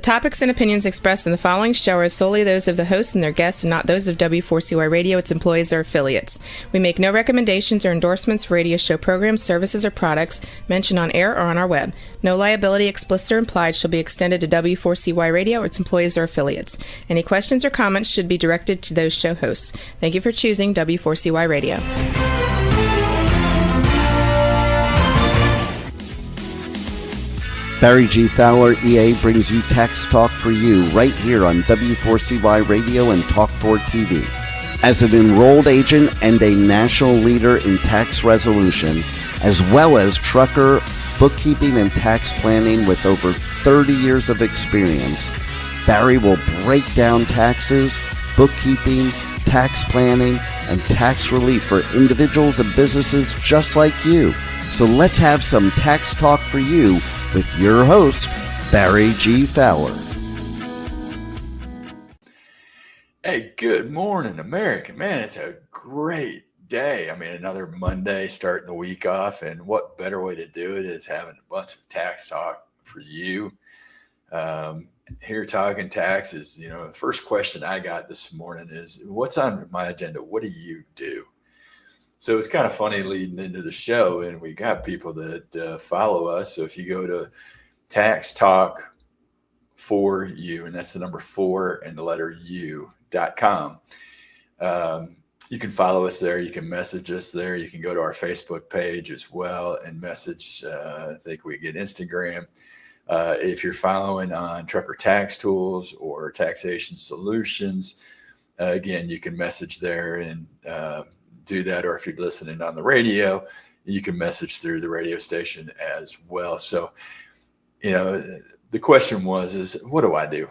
topics and opinions expressed in the following show are solely those of the hosts and their guests and not those of W4CY Radio, its employees, or affiliates. We make no recommendations or endorsements for radio show programs, services, or products mentioned on air or on our web. No liability, explicit or implied, shall be extended to W4CY Radio or its employees or affiliates. Any questions or comments should be directed to those show hosts. Thank you for choosing W4CY Radio. Barry G. Fowler, EA, brings you Tax Talk for You right here on W4CY Radio and Talk4 TV. As an enrolled agent and a national leader in tax resolution, as well as trucker, bookkeeping, and tax planning with over 30 years of experience, Barry will break down taxes, bookkeeping, tax planning, and tax relief for individuals and businesses just like you. So let's have some Tax Talk for You with your host, Barry G. Fowler. Hey, good morning, America. Man, it's a great day. I mean, another Monday, starting the week off, and what better way to do it is having a bunch of tax talk for you. Here talking taxes, the first question I got this morning is, what's on my agenda? What do you do? So it's kind of funny leading into the show, and we got people that follow us. So if you go to Tax Talk for You, and that's the number 4 and the letter U.com, you can follow us there. You can message us there. You can go to our Facebook page as well and message. I think we get Instagram. If you're following on Trucker Tax Tools or Taxation Solutions, again, you can message there and do that. Or if you're listening on the radio, you can message through the radio station as well. So, the question is what do I do?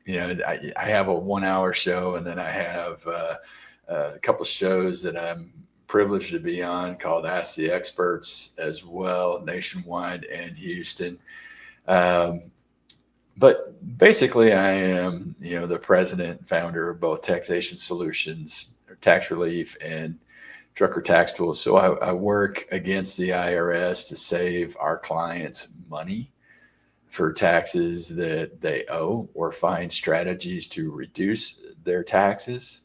I have a 1-hour show, and then I have a couple of shows that I'm privileged to be on called Ask the Experts as well, nationwide and Houston. But basically I am, the president and founder of both Taxation Solutions, Tax Relief, and Trucker Tax Tools. So I work against the IRS to save our clients money for taxes that they owe, or find strategies to reduce their taxes.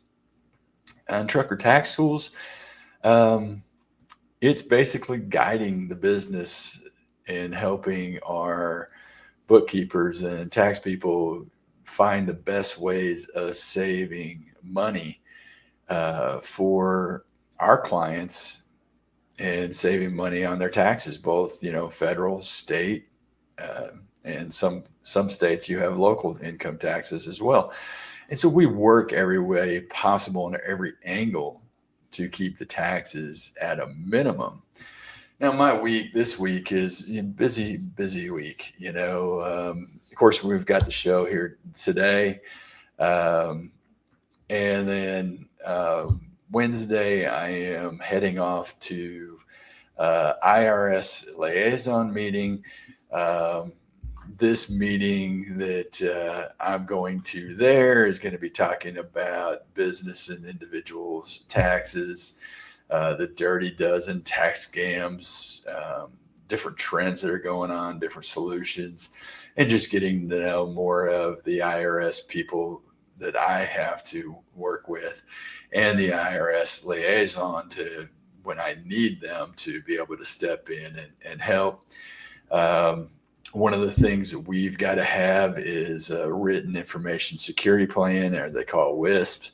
And Trucker Tax Tools, it's basically guiding the business and helping our bookkeepers and tax people find the best ways of saving money for our clients and saving money on their taxes, both, federal, state, and some states you have local income taxes as well. And so we work every way possible and every angle to keep the taxes at a minimum. Now, this week is a busy week. Of course, we've got the show here today. And then Wednesday, I am heading off to IRS liaison meeting. This meeting that I'm going to there is going to be talking about business and individuals' taxes, the dirty dozen, tax scams, different trends that are going on, different solutions, and just getting to know more of the IRS people that I have to work with, and the IRS liaison to when I need them to be able to step in and help. One of the things that we've got to have is a written information security plan, or they call WISPs.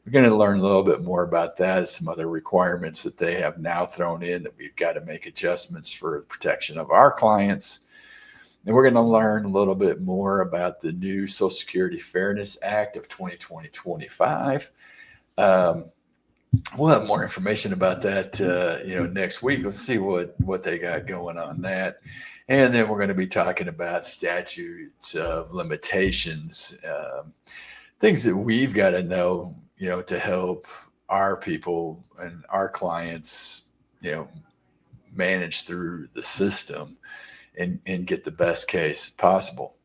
We're going to learn a little bit more about that, some other requirements that they have now thrown in that we've got to make adjustments for protection of our clients. And we're going to learn a little bit more about the new Social Security Fairness Act of 2020-25. We'll have more information about that, next week. Let's see what they got going on that. And then we're going to be talking about statutes of limitations, things that we've got to know, to help our people and our clients, manage through the system and get the best case possible.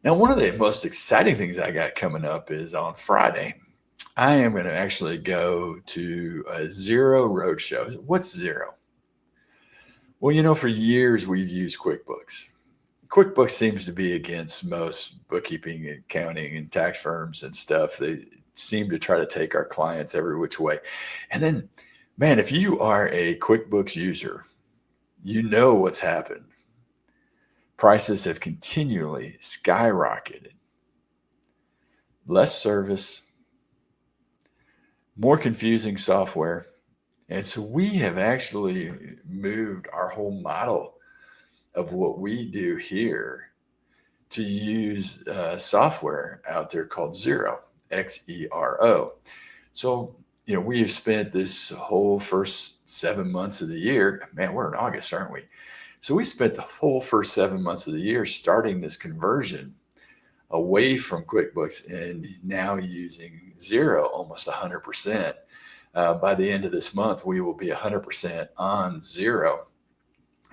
Now, one of the most exciting things I got coming up is on Friday, I am going to actually go to a Xero roadshow. What's Xero? Well, for years we've used QuickBooks. QuickBooks seems to be against most bookkeeping, accounting, and tax firms and stuff. They seem to try to take our clients every which way. And then, man, if you are a QuickBooks user, you know what's happened. Prices have continually skyrocketed. Less service, more confusing software. And so we have actually moved our whole model of what we do here to use software out there called Xero, Xero. So, we have spent this whole first 7 months of the year, man, we're in August, aren't we? So we spent the whole first 7 months of the year starting this conversion away from QuickBooks and now using Xero almost 100%. By the end of this month, we will be 100% on Xero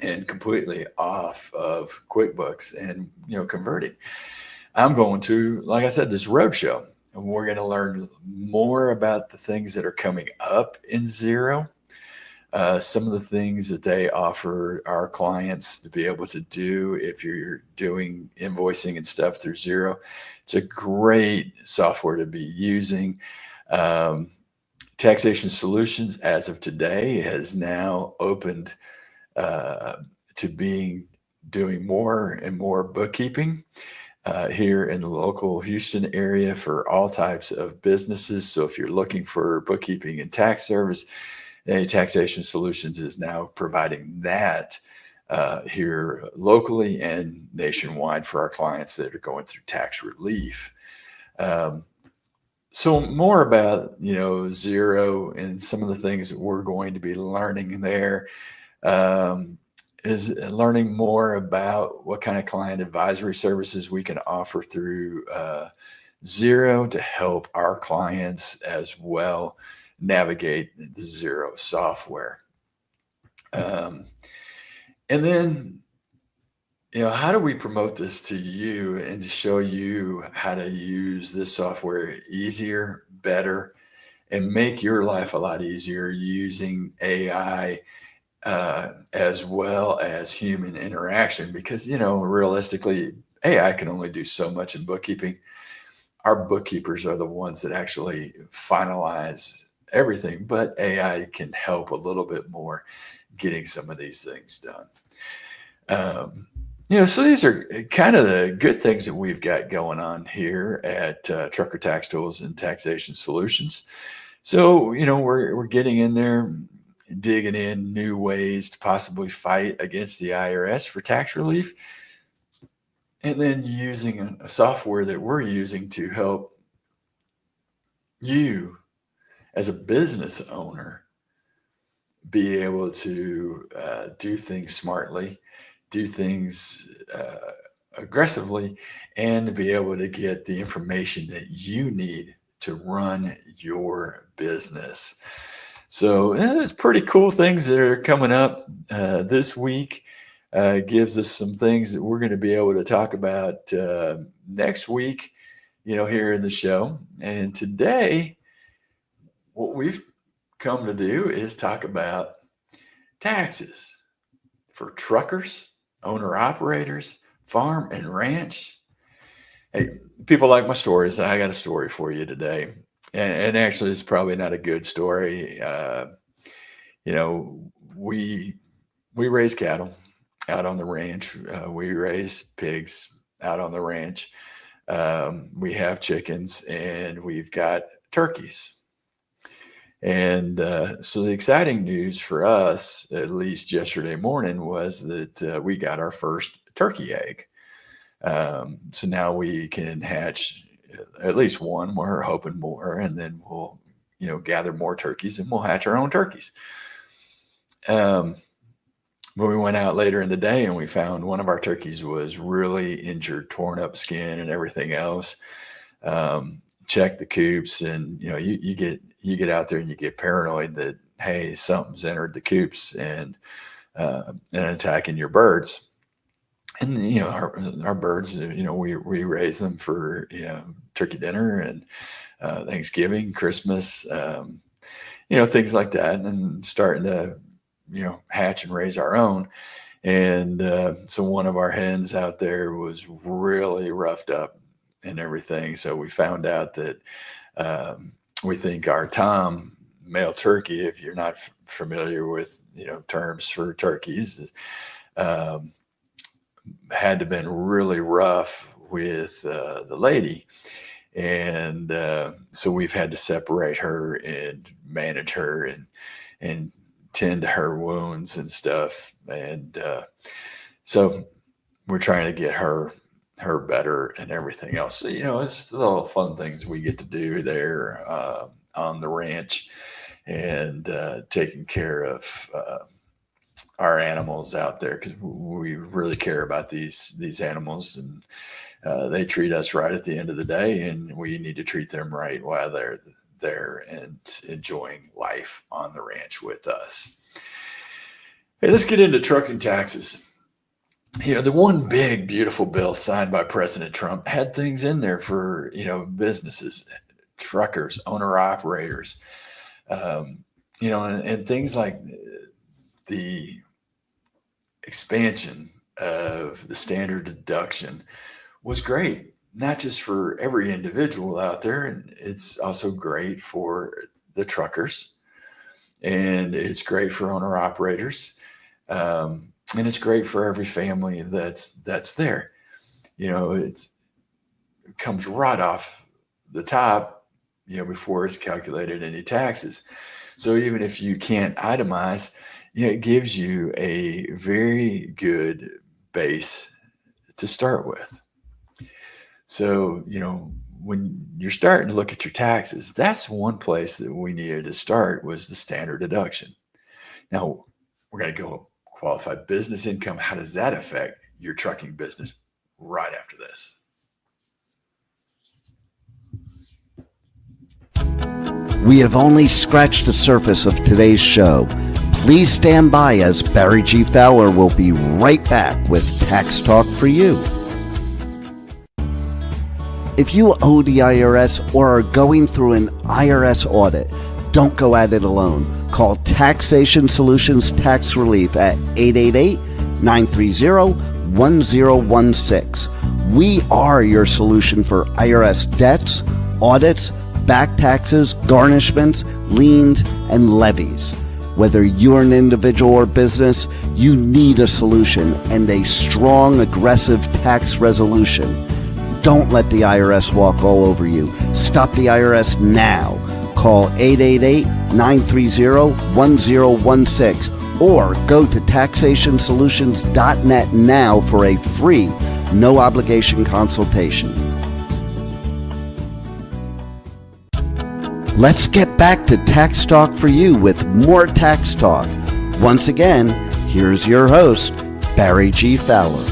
and completely off of QuickBooks and, converting. I'm going to, like I said, this roadshow, and we're going to learn more about the things that are coming up in Xero. Some of the things that they offer our clients to be able to do if you're doing invoicing and stuff through Xero. It's a great software to be using. Taxation Solutions, as of today, has now opened to doing more and more bookkeeping here in the local Houston area for all types of businesses. So if you're looking for bookkeeping and tax service, Taxation Solutions is now providing that here locally and nationwide for our clients that are going through tax relief. So more about, Xero and some of the things that we're going to be learning there is learning more about what kind of client advisory services we can offer through Xero to help our clients as well navigate the Xero software. And then, how do we promote this to you and to show you how to use this software easier, better, and make your life a lot easier using AI as well as human interaction? Because, realistically, AI can only do so much in bookkeeping. Our bookkeepers are the ones that actually finalize everything, but AI can help a little bit more getting some of these things done. So these are kind of the good things that we've got going on here at Trucker Tax Tools and Taxation Solutions. So, we're getting in there, digging in new ways to possibly fight against the IRS for tax relief, and then using a software that we're using to help you as a business owner be able to do things smartly, do things aggressively, and to be able to get the information that you need to run your business. So it's pretty cool things that are coming up this week. Gives us some things that we're going to be able to talk about next week, here in the show. And today, what we've come to do is talk about taxes for truckers, owner-operators, farm and ranch. Hey, people like my stories. I got a story for you today. And actually, it's probably not a good story. We raise cattle out on the ranch. We raise pigs out on the ranch. We have chickens and we've got turkeys. And so the exciting news for us, at least yesterday morning, was that we got our first turkey egg. So now we can hatch at least one. We're hoping more, and then we'll, gather more turkeys and we'll hatch our own turkeys. But we went out later in the day and we found one of our turkeys was really injured, torn up skin and everything else. Check the coops, and you get out there and you get paranoid that, hey, something's entered the coops and attacking your birds. And our birds, we raise them for turkey dinner and Thanksgiving, Christmas, things like that, and starting to hatch and raise our own. And so one of our hens out there was really roughed up and everything. So we found out that we think our Tom male turkey, if you're not familiar with terms for turkeys, um, had to been really rough with the lady. And so we've had to separate her and manage her and tend to her wounds and stuff. And so we're trying to get her better and everything else. So, it's the little fun things we get to do there on the ranch, and taking care of our animals out there, because we really care about these animals, and they treat us right at the end of the day, and we need to treat them right while they're there and enjoying life on the ranch with us. Hey, let's get into trucking taxes. The one big, beautiful bill signed by President Trump had things in there for, businesses, truckers, owner-operators, and things like the expansion of the standard deduction was great, not just for every individual out there. And it's also great for the truckers, and it's great for owner-operators. And it's great for every family that's there. It comes right off the top, before it's calculated any taxes. So even if you can't itemize, it gives you a very good base to start with. So, when you're starting to look at your taxes, that's one place that we needed to start, was the standard deduction. Now, we're going to go qualified business income. How does that affect your trucking business? Right after this. We have only scratched the surface of today's show. Please stand by, as Barry G. Fowler will be right back with Tax Talk for You. If you owe the IRS or are going through an IRS audit, don't go at it alone. Call Taxation Solutions Tax Relief at 888-930-1016. We are your solution for IRS debts, audits, back taxes, garnishments, liens, and levies. Whether you're an individual or business, you need a solution and a strong, aggressive tax resolution. Don't let the IRS walk all over you. Stop the IRS now. Call 888-930-1016 or go to taxationsolutions.net now for a free, no obligation consultation. Let's get back to Tax Talk for You with more Tax Talk. Once again, here's your host, Barry G. Fowler.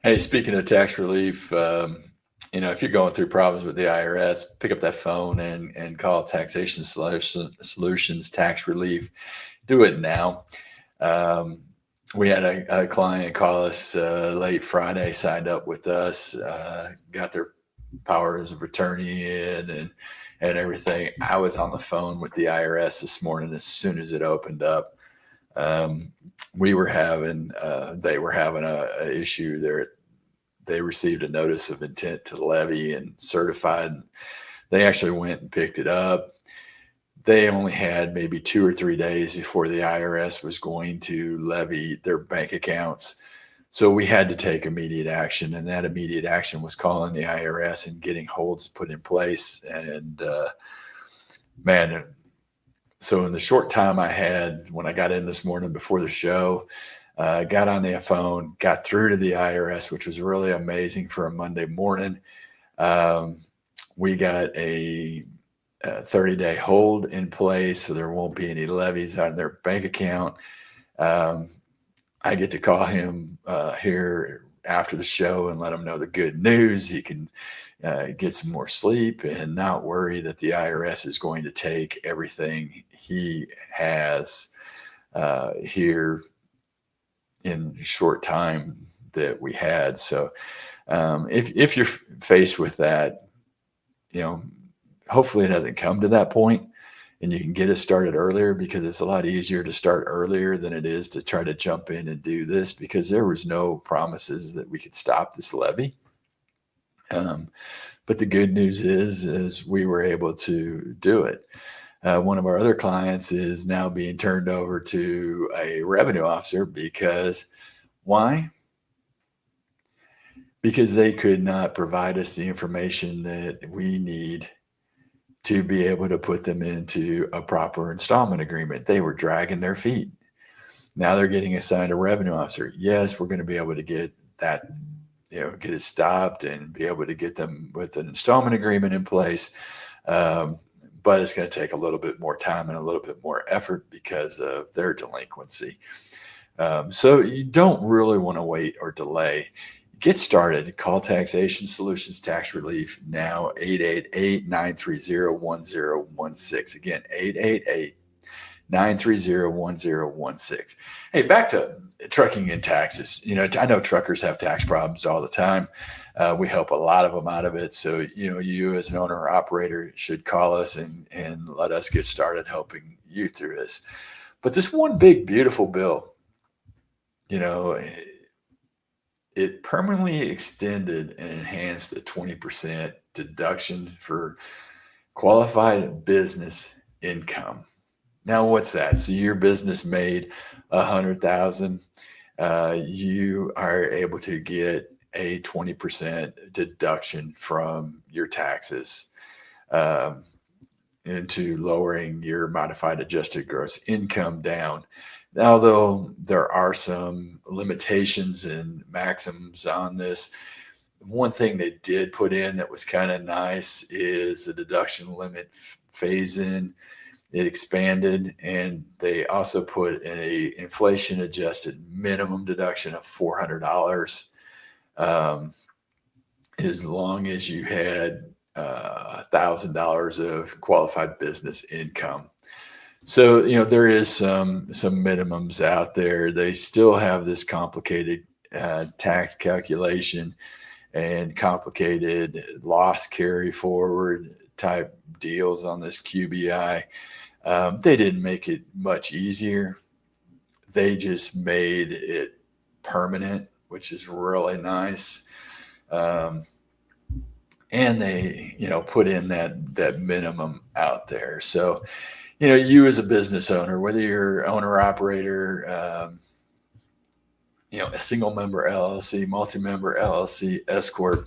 Hey, speaking of tax relief, if you're going through problems with the IRS, pick up that phone and call Taxation Solutions Tax Relief. Do it now. We had a client call us late Friday, signed up with us, got their powers of attorney in and everything. I was on the phone with the IRS this morning as soon as it opened up. They were having a issue there. They received a notice of intent to levy and certified. They actually went and picked it up. They only had maybe 2 or 3 days before the IRS was going to levy their bank accounts. So we had to take immediate action, and that immediate action was calling the IRS and getting holds put in place. And so in the short time I had when I got in this morning before the show, got on the phone, got through to the IRS, which was really amazing for a Monday morning. We got a 30-day hold in place, so there won't be any levies on their bank account. I get to call him here after the show and let him know the good news. He can get some more sleep and not worry that the IRS is going to take everything he has here in short time that we had. So if you're faced with that, hopefully it doesn't come to that point. and you can get it started earlier, because it's a lot easier to start earlier than it is to try to jump in and do this, because there was no promises that we could stop this levy. But the good news is we were able to do it. One of our other clients is now being turned over to a revenue officer. Because why? Because they could not provide us the information that we need to be able to put them into a proper installment agreement. They were dragging their feet. Now they're getting assigned a revenue officer. Yes, we're going to be able to get that, get it stopped and be able to get them with an installment agreement in place. But it's going to take a little bit more time and a little bit more effort because of their delinquency. So you don't really want to wait or delay. Get started. Call Taxation Solutions Tax Relief now, 888-930-1016. Again, 888-930-1016. Hey, back to trucking and taxes. I know truckers have tax problems all the time. We help a lot of them out of it. So, you as an owner or operator should call us and let us get started helping you through this. But this one big, beautiful bill, it permanently extended and enhanced a 20% deduction for qualified business income. Now, what's that? So your business made $100,000. You are able to get a 20% deduction from your taxes into lowering your modified adjusted gross income down. Although there are some limitations and maxims on this, one thing they did put in that was kind of nice is the deduction limit phase in. It expanded, and they also put in a inflation adjusted minimum deduction of $400 as long as you had $1,000 of qualified business income. So, there is some minimums out there. They still have this complicated tax calculation and complicated loss carry forward type deals on this QBI. They didn't make it much easier. They just made it permanent, which is really nice. And they, put in that minimum out there. So, you as a business owner, whether you're owner or operator, a single member LLC, multi-member LLC, S Corp,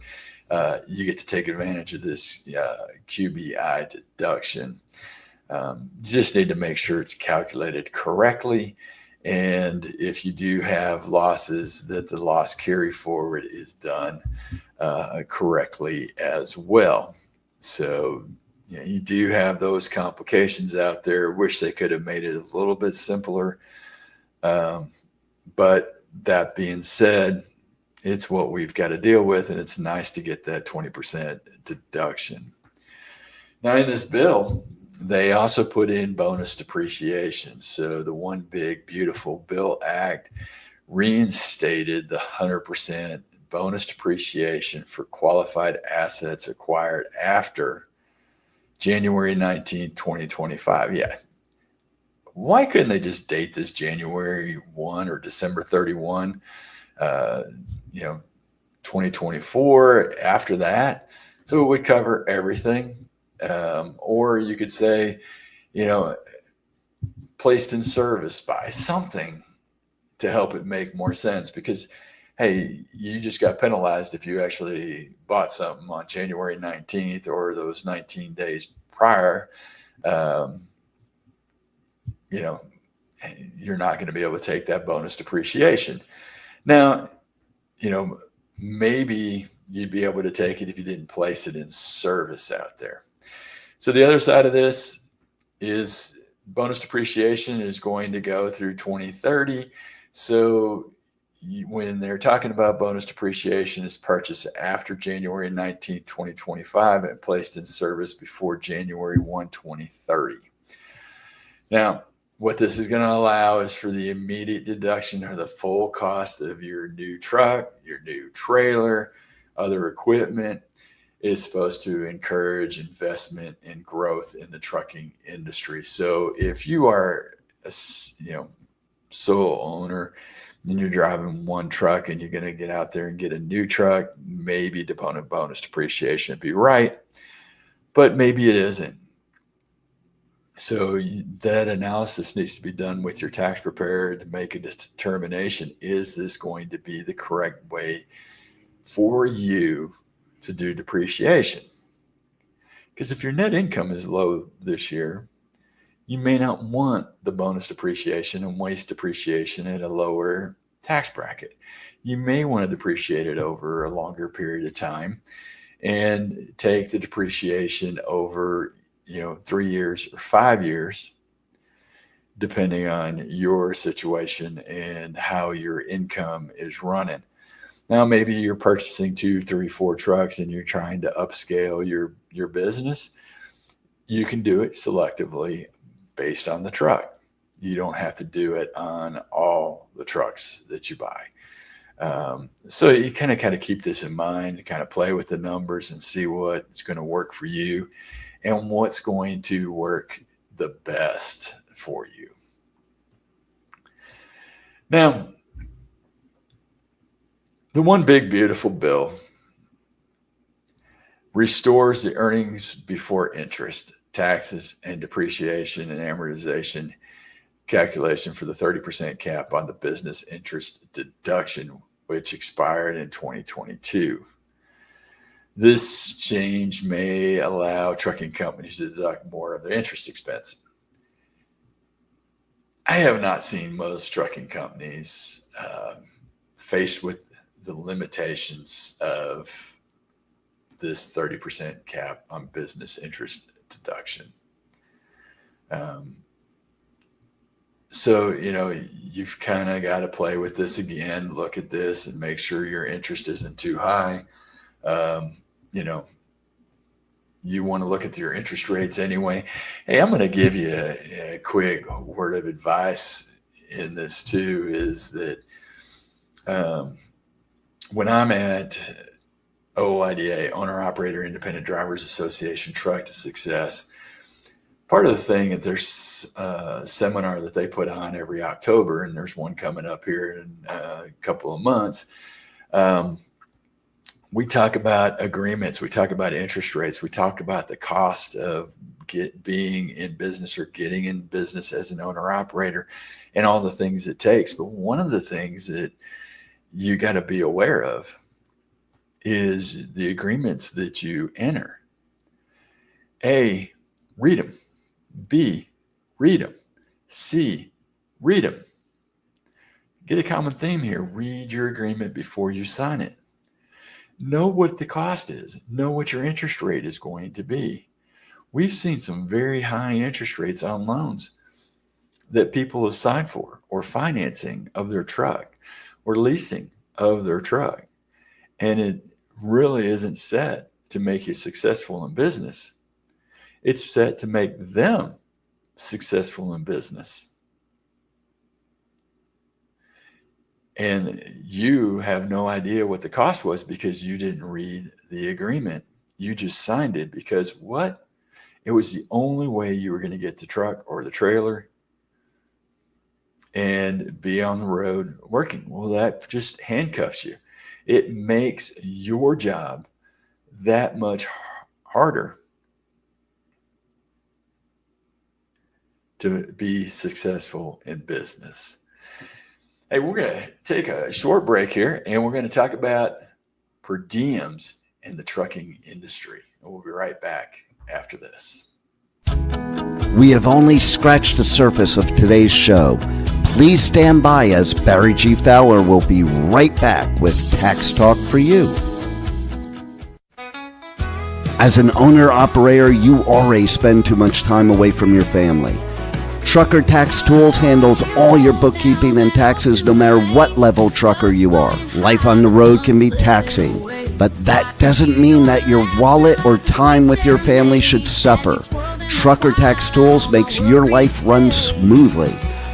you get to take advantage of this QBI deduction. You just need to make sure it's calculated correctly. And if you do have losses, that the loss carry forward is done correctly as well. So, you do have those complications out there. Wish they could have made it a little bit simpler. But that being said, it's what we've got to deal with, and it's nice to get that 20% deduction. Now, in this bill, they also put in bonus depreciation. So the One Big Beautiful Bill Act reinstated the 100% bonus depreciation for qualified assets acquired after January 19, 2025. Yeah. Why couldn't they just date this January 1 or December 31, 2024 after that? So it would cover everything. Or you could say, placed in service by something to help it make more sense, because, hey, you just got penalized if you actually bought something on January 19th or those 19 days prior. You're not going to be able to take that bonus depreciation. Now, maybe you'd be able to take it if you didn't place it in service out there. So the other side of this is bonus depreciation is going to go through 2030. So when they're talking about bonus depreciation is purchased after January 19, 2025 and placed in service before January 1, 2030. Now, what this is going to allow is for the immediate deduction of the full cost of your new truck, your new trailer, other equipment. is supposed to encourage investment and growth in the trucking industry. So if you are a sole owner and you're driving one truck and you're going to get out there and get a new truck, maybe dependent bonus depreciation would be right, but maybe it isn't. So that analysis needs to be done with your tax preparer to make a determination. Is this going to be the correct way for you to do depreciation? Because if your net income is low this year, you may not want the bonus depreciation and waste depreciation at a lower tax bracket. You may want to depreciate it over a longer period of time and take the depreciation over 3 years or 5 years, depending on your situation and how your income is running. Now, maybe you're purchasing 2, 3, 4 trucks and you're trying to upscale your business. You can do it selectively based on the truck. You don't have to do it on all the trucks that you buy. So you kind of keep this in mind, kind of play with the numbers and see what's going to work for you and what's going to work the best for you. Now, the one big beautiful bill restores the earnings before interest, taxes, and depreciation and amortization calculation for the 30% cap on the business interest deduction, which expired in 2022. This change may allow trucking companies to deduct more of their interest expense. I have not seen most trucking companies faced with the limitations of this 30% cap on business interest deduction. So, you've kind of got to play with this again, look at this and make sure your interest isn't too high. You want to look at your interest rates anyway. Hey, I'm going to give you a quick word of advice in this too, is that when I'm at OIDA, Owner Operator Independent Drivers Association Truck to Success, part of the thing that there's a seminar that they put on every October, and there's one coming up here in a couple of months. We talk about agreements. We talk about interest rates. We talk about the cost of being in business or getting in business as an owner operator and all the things it takes. But one of the things that you got to be aware of is the agreements that you enter. A, read them. B, read them. C, read them. Get a common theme here. Read your agreement before you sign it. Know what the cost is. Know what your interest rate is going to be. We've seen some very high interest rates on loans that people have signed for, or financing of their truck, or leasing of their truck. And it really isn't set to make you successful in business. It's set to make them successful in business. And you have no idea what the cost was because you didn't read the agreement. You just signed it because what? It was the only way you were going to get the truck or the trailer and be on the road working. Well, that just handcuffs you. It makes your job that much harder to be successful in business. Hey, we're going to take a short break here, and we're going to talk about per diems in the trucking industry. And we'll be right back after this. We have only scratched the surface of today's show. Please stand by, as Barry G. Fowler will be right back with Tax Talk for you. As an owner-operator, you already spend too much time away from your family. Trucker Tax Tools handles all your bookkeeping and taxes no matter what level trucker you are. Life on the road can be taxing, but that doesn't mean that your wallet or time with your family should suffer. Trucker Tax Tools makes your life run smoothly.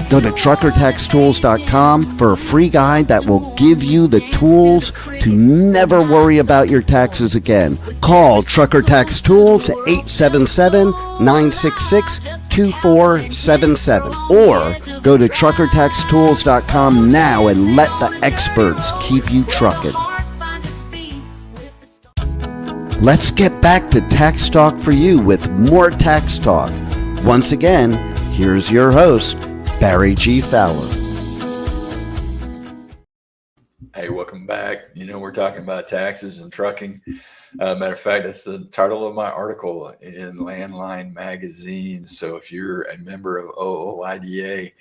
Go to truckertaxtools.com for a free guide that will give you the tools to never worry about your taxes again. Call Trucker Tax Tools at 877-966-2477 or go to truckertaxtools.com now and let the experts keep you trucking. Let's get back to Tax Talk for You with more Tax Talk. Once again, here's your host, Barry G. Fowler. Hey, welcome back. We're talking about taxes and trucking. Matter of fact, that's the title of my article in Landline magazine. So if you're a member of OBBBA,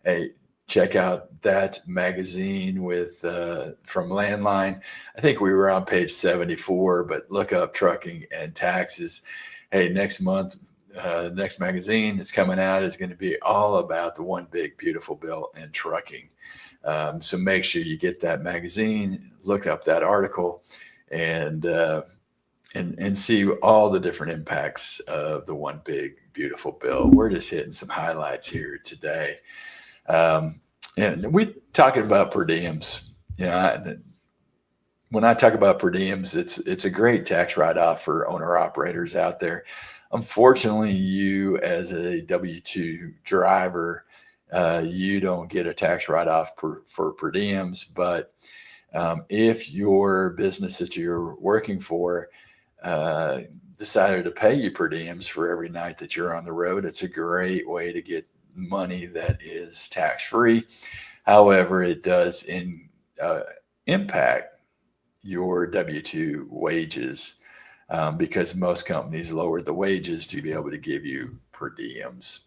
hey, check out that magazine from Landline. I think we were on page 74, but look up trucking and taxes. Hey, next month, next magazine that's coming out is going to be all about the one big beautiful bill in trucking. So make sure you get that magazine, look up that article, and see all the different impacts of the one big beautiful bill. We're just hitting some highlights here today. And we're talking about per diems. When I talk about per diems, it's a great tax write-off for owner operators out there. Unfortunately, you as a W-2 driver, you don't get a tax write-off for per diems. But if your business that you're working for decided to pay you per diems for every night that you're on the road, it's a great way to get money that is tax-free. However, it does impact your W-2 wages because most companies lowered the wages to be able to give you per diems.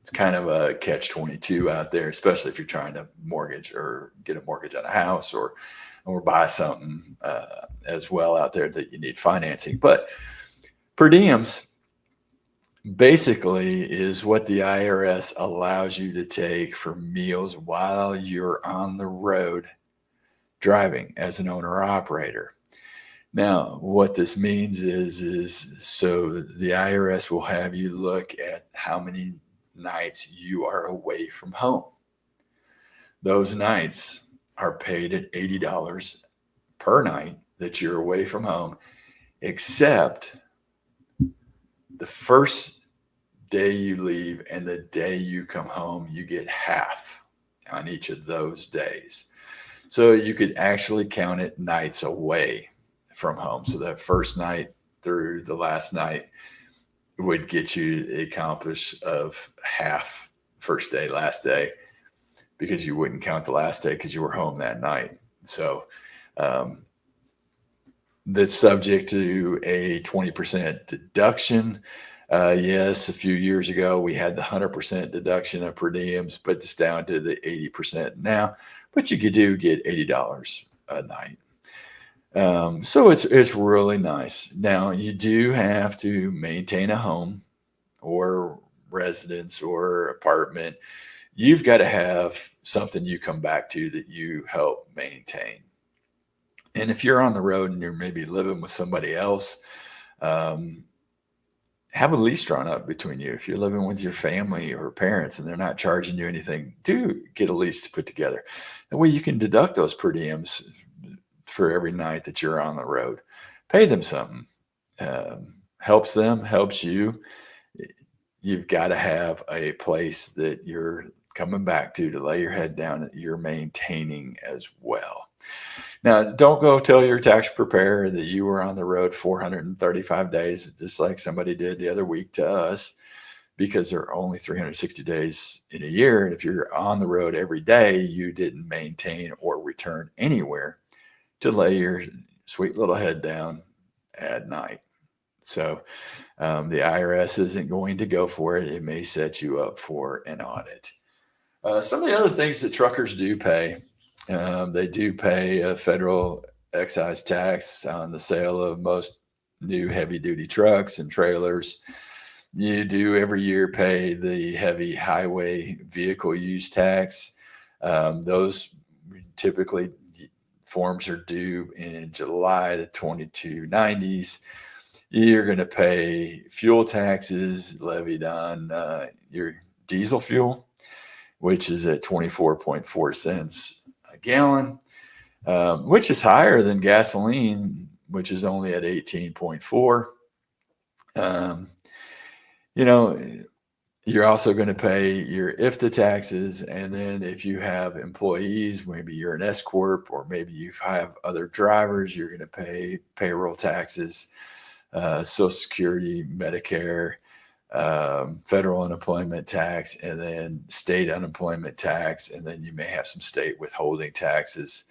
It's kind of a catch-22 out there, especially if you're trying to mortgage or get a mortgage on a house or buy something as well out there that you need financing. But per diems basically is what the IRS allows you to take for meals while you're on the road driving as an owner operator. Now, what this means is so the IRS will have you look at how many nights you are away from home. Those nights are paid at $80 per night that you're away from home, except the first day you leave and the day you come home, you get half on each of those days. So you could actually count it nights away from home. So that first night through the last night would get you the accomplish of half first day, last day, because you wouldn't count the last day because you were home that night. So that's subject to a 20% deduction. Yes, a few years ago, we had the 100% deduction of per diems, but it's down to the 80% now. But you do get $80 a night. So it's really nice. Now, you do have to maintain a home or residence or apartment. You've got to have something you come back to that you help maintain. And if you're on the road and you're maybe living with somebody else, have a lease drawn up between you. If you're living with your family or parents and they're not charging you anything, do get a lease to put together. That way you can deduct those per diems for every night that you're on the road. Pay them something. Helps them, helps you. You've got to have a place that you're coming back to lay your head down that you're maintaining as well. Now, don't go tell your tax preparer that you were on the road 435 days, just like somebody did the other week to us, because there are only 360 days in a year. And if you're on the road every day, you didn't maintain or return anywhere to lay your sweet little head down at night. So the IRS isn't going to go for it. It may set you up for an audit. Some of the other things that truckers do pay, they do pay a federal excise tax on the sale of most new heavy-duty trucks and trailers. You do every year pay the heavy highway vehicle use tax. Those typically forms are due in July, the 2290s. You're going to pay fuel taxes levied on your diesel fuel, which is at 24.4 cents a gallon, which is higher than gasoline, which is only at 18.4. You know, you're also going to pay your IFTA taxes. And then if you have employees, maybe you're an S Corp, or maybe you have other drivers, you're going to pay payroll taxes, Social Security, Medicare, federal unemployment tax, and then state unemployment tax. And then you may have some state withholding taxes.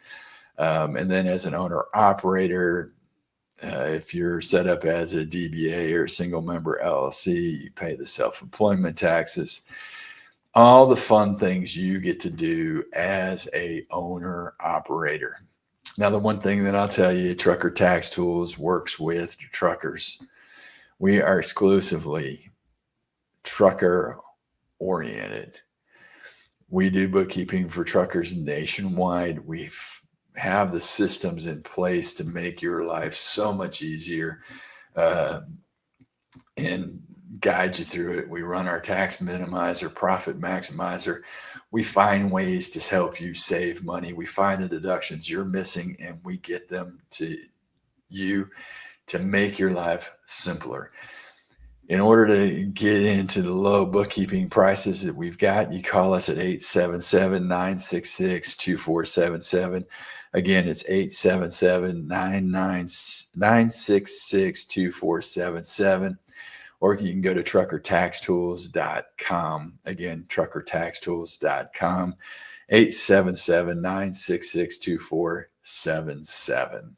And then as an owner operator, if you're set up as a DBA or a single member LLC, you pay the self-employment taxes, all the fun things you get to do as a owner operator. Now, the one thing that I'll tell you, Trucker Tax Tools works with truckers. We are exclusively trucker oriented. We do bookkeeping for truckers nationwide. We have the systems in place to make your life so much easier, and guide you through it. We run our tax minimizer, profit maximizer. We find ways to help you save money. We find the deductions you're missing, and we get them to you to make your life simpler. In order to get into the low bookkeeping prices that we've got, you call us at 877-966-2477. Again, it's 877-966-2477. Or you can go to truckertaxtools.com. Again, truckertaxtools.com, 877-966-2477.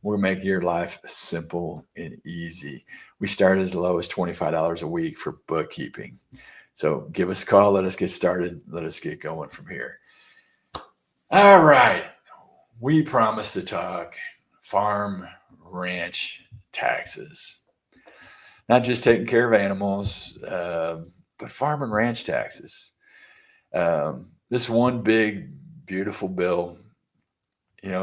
We'll make your life simple and easy. We start as low as $25 a week for bookkeeping. So give us a call. Let us get started. Let us get going from here. All right. We promised to talk farm ranch taxes. Not just taking care of animals, but farm and ranch taxes. This one big, beautiful bill, you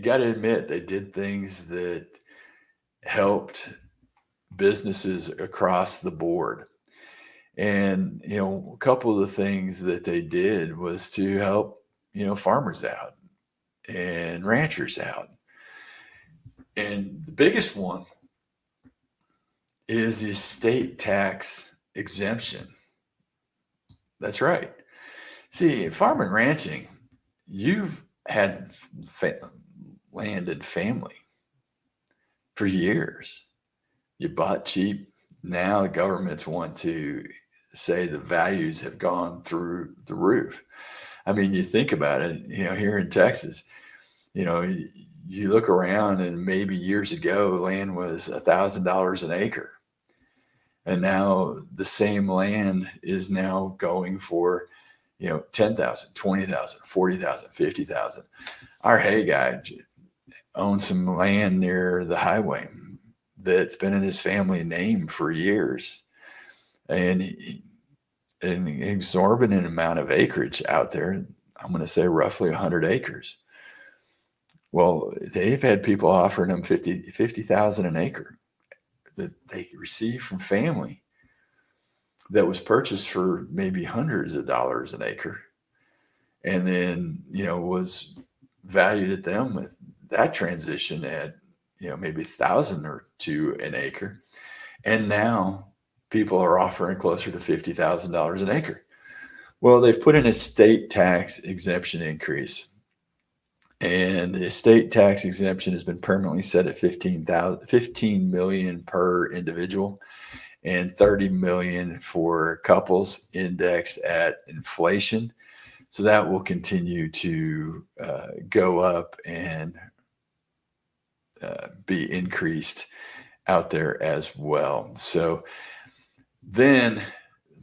got to admit they did things that helped businesses across the board. And, a couple of the things that they did was to help, farmers out and ranchers out. And the biggest one is the estate tax exemption. That's right. See, in farm and ranching, you've had land and family for years. You bought cheap. Now the governments want to say the values have gone through the roof. I mean, you think about it, here in Texas, you look around and maybe years ago, land was $1,000 an acre. And now the same land is now going for, $10,000, $20,000, $40,000, $50,000. Our Hay guy owns some land near the highway that's been in his family name for years, and an exorbitant amount of acreage out there. I'm going to say roughly 100 acres. Well, they've had people offering them $50,000 an acre that they received from family that was purchased for maybe hundreds of dollars an acre, and then was valued at them with that transition at maybe $1,000 or $2,000 an acre, and now people are offering closer to $50,000 an acre. Well, they've put in a state tax exemption increase. And the estate tax exemption has been permanently set at $15 million per individual, and $30 million for couples, indexed at inflation. So that will continue to go up and be increased out there as well. So then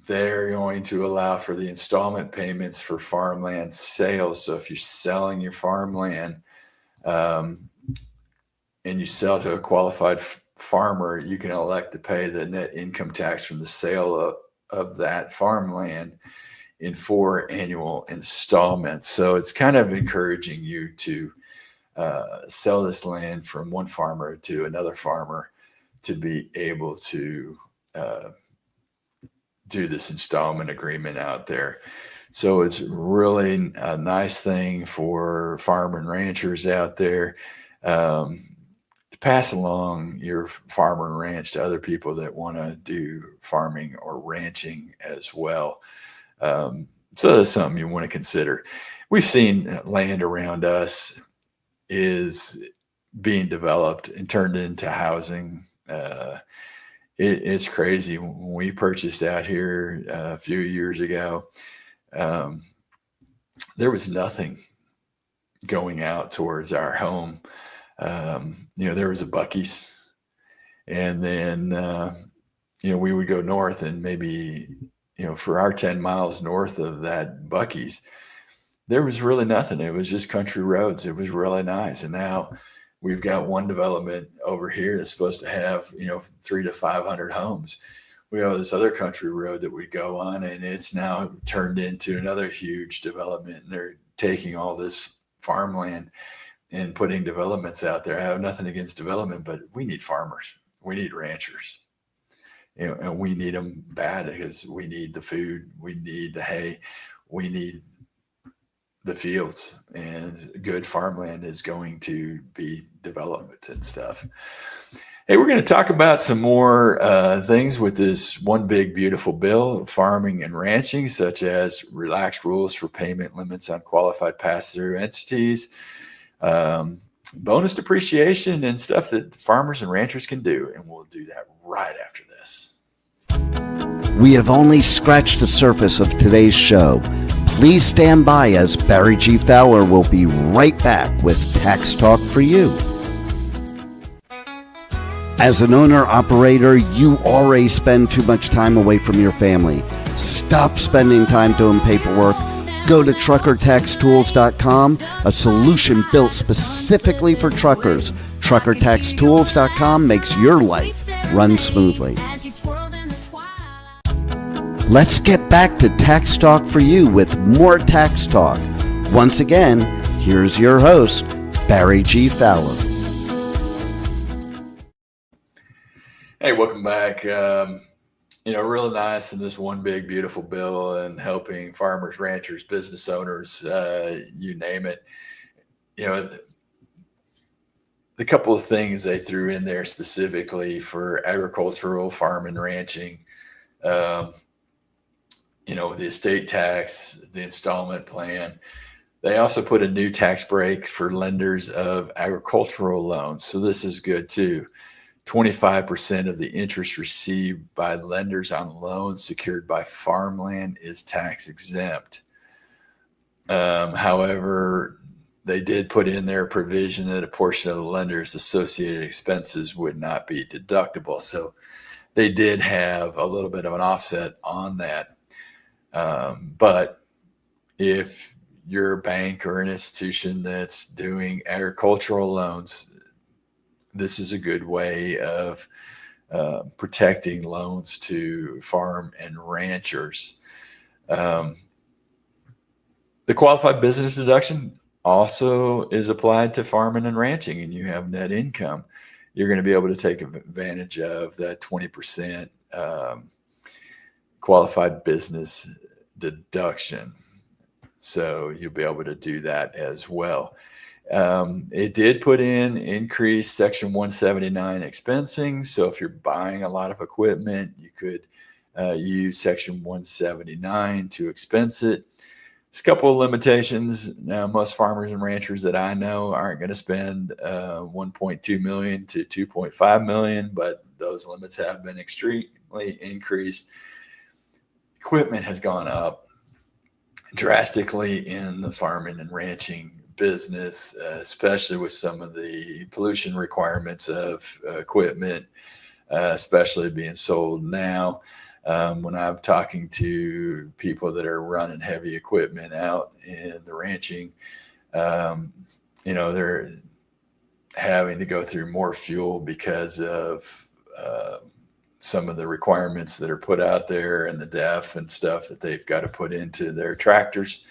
they're going to allow for the installment payments for farmland sales. So if you're selling your farmland and you sell to a qualified farmer, you can elect to pay the net income tax from the sale of that farmland in 4 annual installments. So it's kind of encouraging you to sell this land from one farmer to another farmer to be able to do this installment agreement out there. So it's really a nice thing for farmer and ranchers out there, to pass along your farmer and ranch to other people that want to do farming or ranching as well. So that's something you want to consider. We've seen land around us is being developed and turned into housing. It's crazy. When we purchased out here a few years ago, um, there was nothing going out towards our home. There was a Buc-ee's, and then we would go north, and maybe for our 10 miles north of that Buc-ee's, there was really nothing. It was just country roads. It was really nice. And now we've got one development over here that's supposed to have 300 to 500 homes. We have this other country road that we go on, and it's now turned into another huge development. And they're taking all this farmland and putting developments out there. I have nothing against development, but we need farmers. We need ranchers, and we need them bad, because we need the food. We need the hay. We need the fields, and good farmland is going to be development and stuff. Hey, we're going to talk about some more things with this one big beautiful bill, farming and ranching, such as relaxed rules for payment limits on qualified pass-through entities, bonus depreciation, and stuff that farmers and ranchers can do. And we'll do that right after this. We have only scratched the surface of today's show. Please stand by, as Barry G. Fowler will be right back with Tax Talk for You. As an owner-operator, you already spend too much time away from your family. Stop spending time doing paperwork. Go to truckertaxtools.com, a solution built specifically for truckers. Truckertaxtools.com makes your life run smoothly. Let's get back to Tax Talk for You with more Tax Talk. Once again, here's your host, Barry G. Fowler. Hey, welcome back. Really nice in this one big beautiful bill, and helping farmers, ranchers, business owners, you name it. The couple of things they threw in there specifically for agricultural, farm and ranching, the estate tax, the installment plan. They also put a new tax break for lenders of agricultural loans. So this is good too. 25% of the interest received by lenders on loans secured by farmland is tax exempt. However, they did put in their provision that a portion of the lender's associated expenses would not be deductible. So they did have a little bit of an offset on that. But if you're a bank or an institution that's doing agricultural loans, this is a good way of protecting loans to farm and ranchers. The qualified business deduction also is applied to farming and ranching, and you have net income. You're going to be able to take advantage of that 20% qualified business deduction. So you'll be able to do that as well. It did put in increased Section 179 expensing. So if you're buying a lot of equipment, you could use Section 179 to expense it. There's a couple of limitations. Now, most farmers and ranchers that I know aren't going to spend $1.2 million to $2.5 million, but those limits have been extremely increased. Equipment has gone up drastically in the farming and ranching business, especially with some of the pollution requirements of equipment, especially being sold now. When I'm talking to people that are running heavy equipment out in the ranching, they're having to go through more fuel because of some of the requirements that are put out there, and the DEF and stuff that they've got to put into their tractors.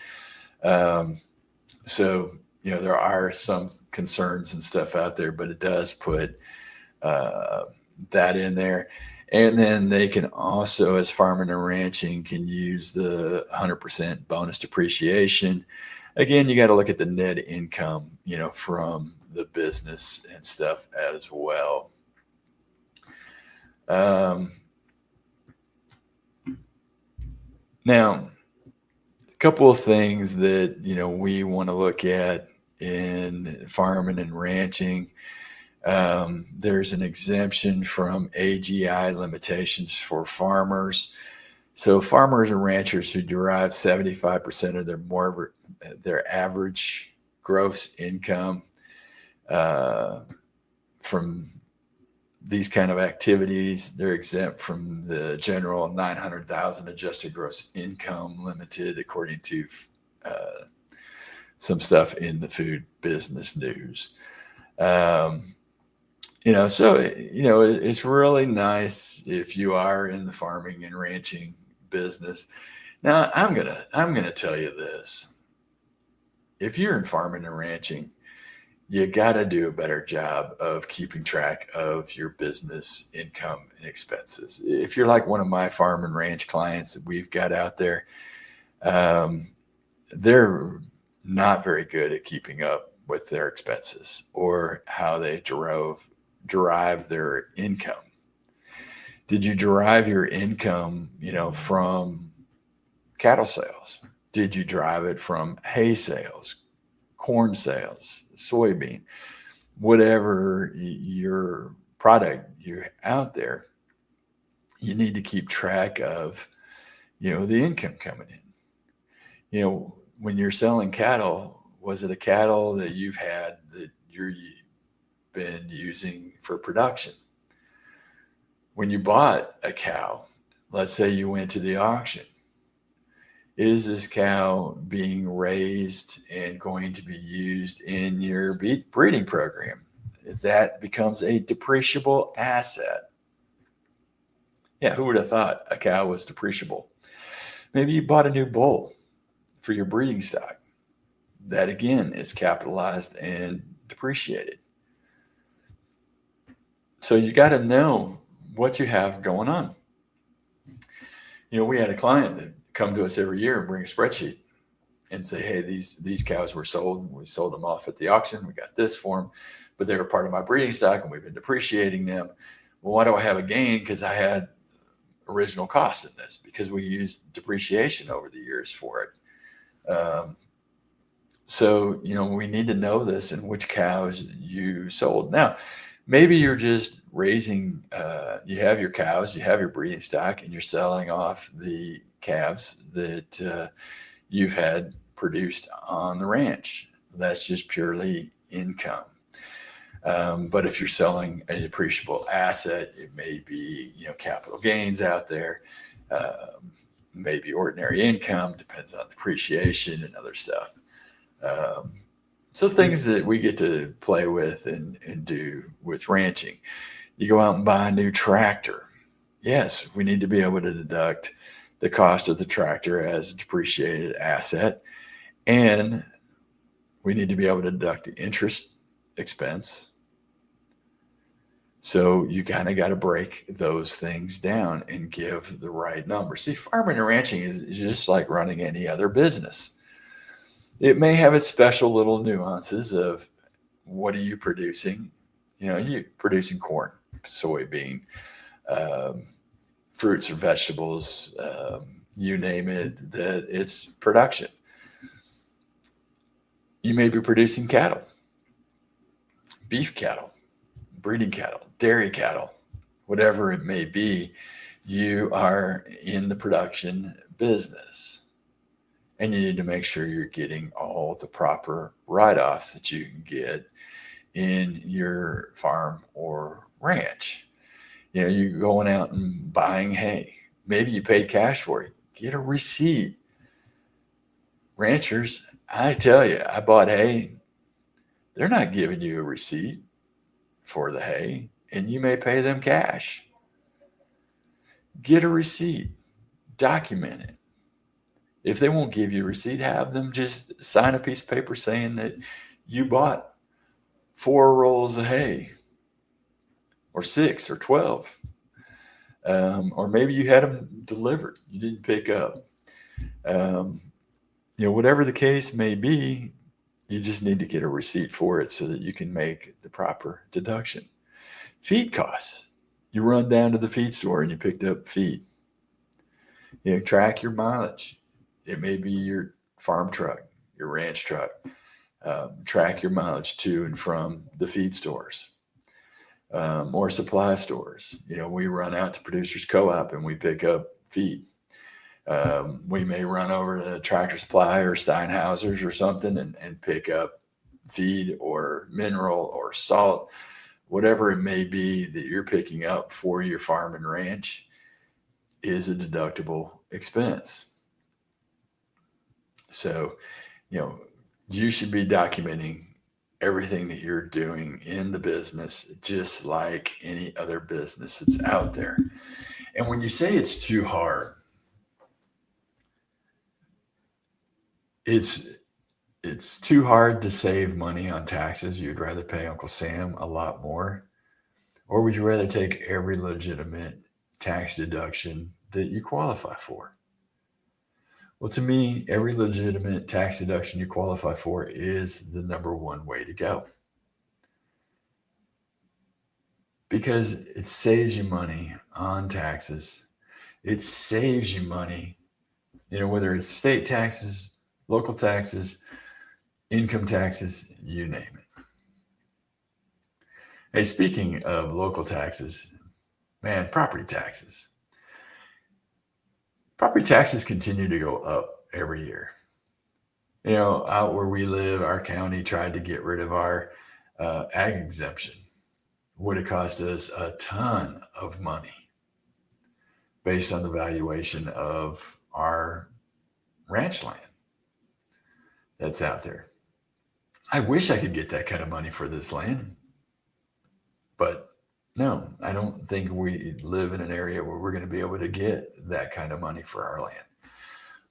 So, there are some concerns and stuff out there, but it does put that in there. And then they can also, as farming and ranching, can use the 100% bonus depreciation. Again, you got to look at the net income, from the business and stuff as well. Now, a couple of things that, we want to look at in farming and ranching. There's an exemption from AGI limitations for farmers. So farmers and ranchers who derive 75% of their average gross income from these kind of activities, they're exempt from the general 900,000 adjusted gross income limited, according to some stuff in the Food Business News. It's really nice if you are in the farming and ranching business. Now, I'm gonna tell you this: if you're in farming and ranching, you got to do a better job of keeping track of your business income and expenses. If you're like one of my farm and ranch clients that we've got out there, they're not very good at keeping up with their expenses or how they derive their income. Did you derive your income, from cattle sales? Did you derive it from hay sales, corn sales, soybean, whatever your product you're out there? You need to keep track of, the income coming in. When you're selling cattle, was it a cattle that you've had that you've been using for production? When you bought a cow, let's say you went to the auction, is this cow being raised and going to be used in your breeding program? That becomes a depreciable asset. Yeah, who would have thought a cow was depreciable? Maybe you bought a new bull for your breeding stock. That again is capitalized and depreciated. So you got to know what you have going on. We had a client that come to us every year and bring a spreadsheet and say, hey, these cows were sold. We sold them off at the auction. We got this for them, but they were part of my breeding stock and we've been depreciating them. Well, why do I have a gain? Because I had original cost in this, because we used depreciation over the years for it. So, we need to know this and which cows you sold. Now, maybe you're just raising, you have your cows, you have your breeding stock, and you're selling off the calves that you've had produced on the ranch. That's just purely income. But if you're selling a depreciable asset, it may be, capital gains out there, maybe ordinary income, depends on depreciation and other stuff. So things that we get to play with and do with ranching. You go out and buy a new tractor. Yes, we need to be able to deduct the cost of the tractor as a depreciated asset. And we need to be able to deduct the interest expense. So you kind of got to break those things down and give the right number. See, farming and ranching is just like running any other business. It may have its special little nuances of what are you producing? You're producing corn, soybean, fruits or vegetables, you name it, that it's production. You may be producing cattle, beef cattle, breeding cattle, dairy cattle, whatever it may be. You are in the production business. And you need to make sure you're getting all the proper write-offs that you can get in your farm or ranch. You're going out and buying hay. Maybe you paid cash for it. Get a receipt. Ranchers, I tell you, I bought hay. They're not giving you a receipt for the hay, and you may pay them cash. Get a receipt. Document it. If they won't give you a receipt, have them just sign a piece of paper saying that you bought 4 rolls of hay, or 6 or 12. or maybe you had them delivered, you didn't pick up. Whatever the case may be, you just need to get a receipt for it so that you can make the proper deduction. Feed costs. You run down to the feed store and you picked up feed. Track your mileage. It may be your farm truck, your ranch truck. Track your mileage to and from the feed stores or supply stores. We run out to Producers Co-op and we pick up feed. We may run over to Tractor Supply or Steinhauser's or something and pick up feed or mineral or salt, whatever it may be that you're picking up for your farm and ranch is a deductible expense. So, you should be documenting everything that you're doing in the business, just like any other business that's out there. And when you say it's too hard, it's too hard to save money on taxes. You'd rather pay Uncle Sam a lot more, or would you rather take every legitimate tax deduction that you qualify for? Well, to me, every legitimate tax deduction you qualify for is the number one way to go, because it saves you money on taxes. It saves you money, whether it's state taxes, local taxes, income taxes, you name it. Hey, speaking of local taxes, man, property taxes. Property taxes continue to go up every year. Out where we live, our county tried to get rid of our ag exemption. Would have cost us a ton of money based on the valuation of our ranch land that's out there. I wish I could get that kind of money for this land, but no, I don't think we live in an area where we're going to be able to get that kind of money for our land.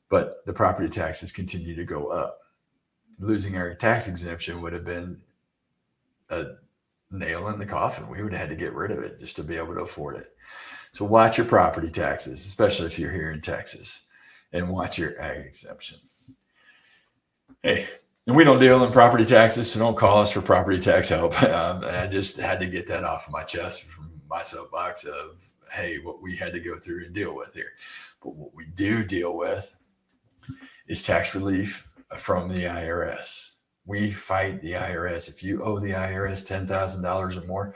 But the property taxes continue to go up. Losing our tax exemption would have been a nail in the coffin. We would have had to get rid of it just to be able to afford it. So watch your property taxes, especially if you're here in Texas, and watch your ag exemption. Hey, and we don't deal in property taxes, so don't call us for property tax help. I just had to get that off of my chest from my soapbox of, hey, what we had to go through and deal with here. But what we do deal with is tax relief from the IRS. We fight the IRS. If you owe the IRS $10,000 or more,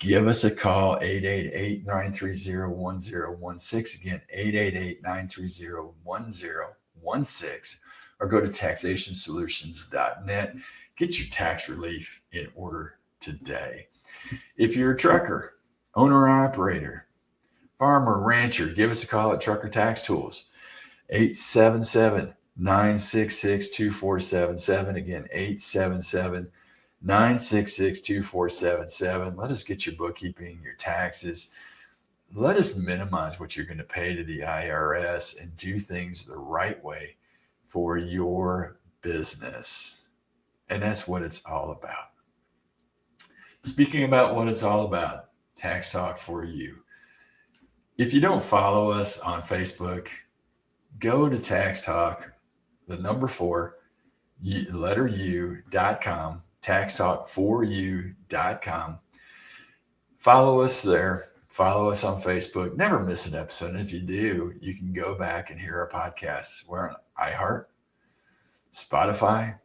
give us a call, 888-930-1016. Again, 888-930-1016. Or go to taxationsolutions.net. Get your tax relief in order today. If you're a trucker, owner or operator, farmer, rancher, give us a call at Trucker Tax Tools, 877-966-2477. Again, 877-966-2477. Let us get your bookkeeping, your taxes. Let us minimize what you're going to pay to the IRS and do things the right way for your business. And that's what it's all about. Speaking about what it's all about, Tax Talk for You. If you don't follow us on Facebook, go to Tax Talk, the number 4, letter U.com, taxtalk4u.com. Follow us there. Follow us on Facebook. Never miss an episode. And if you do, you can go back and hear our podcasts. We're on iHeart, Spotify,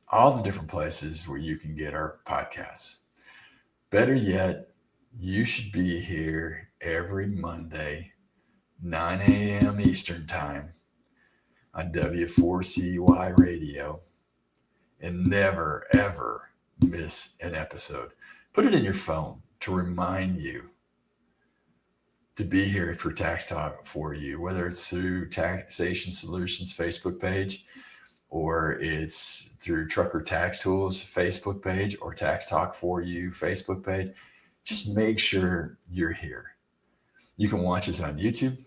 all the different places where you can get our podcasts. Better yet, you should be here every Monday, 9 a.m. Eastern Time on W4CY Radio, and never, ever miss an episode. Put it in your phone to remind you to be here for Tax Talk for You, whether it's through Taxation Solutions Facebook page, or it's through Trucker Tax Tools Facebook page, or Tax Talk for You Facebook page. Just make sure you're here. You can watch us on YouTube.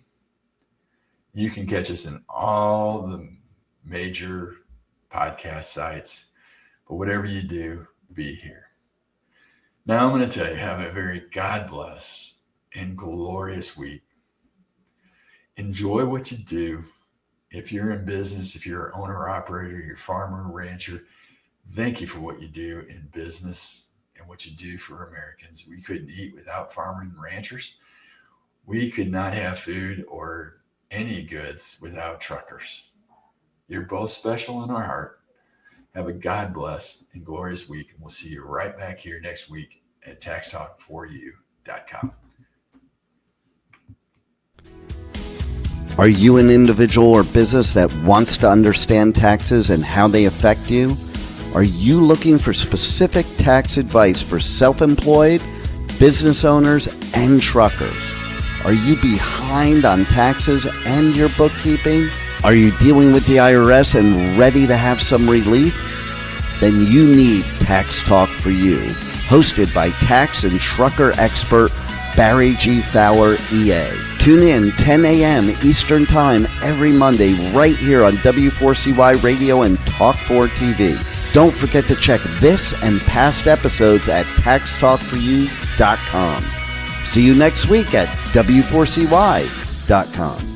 You can catch us in all the major podcast sites. But whatever you do, be here. Now I'm going to tell you, have a very God bless and glorious week. Enjoy what you do. If you're in business, if you're an owner operator, you're a farmer, rancher, thank you for what you do in business and what you do for Americans. We couldn't eat without farmers and ranchers. We could not have food or any goods without truckers. You're both special in our heart. Have a God bless and glorious week. And we'll see you right back here next week at taxtalk4u.com. Are you an individual or business that wants to understand taxes and how they affect you? Are you looking for specific tax advice for self-employed, business owners, and truckers? Are you behind on taxes and your bookkeeping? Are you dealing with the IRS and ready to have some relief? Then you need Tax Talk for You, hosted by tax and trucker expert Barry G. Fowler, EA. Tune in 10 a.m. Eastern Time every Monday right here on W4CY Radio and Talk4 TV. Don't forget to check this and past episodes at taxtalk4u.com. See you next week at W4CY.com.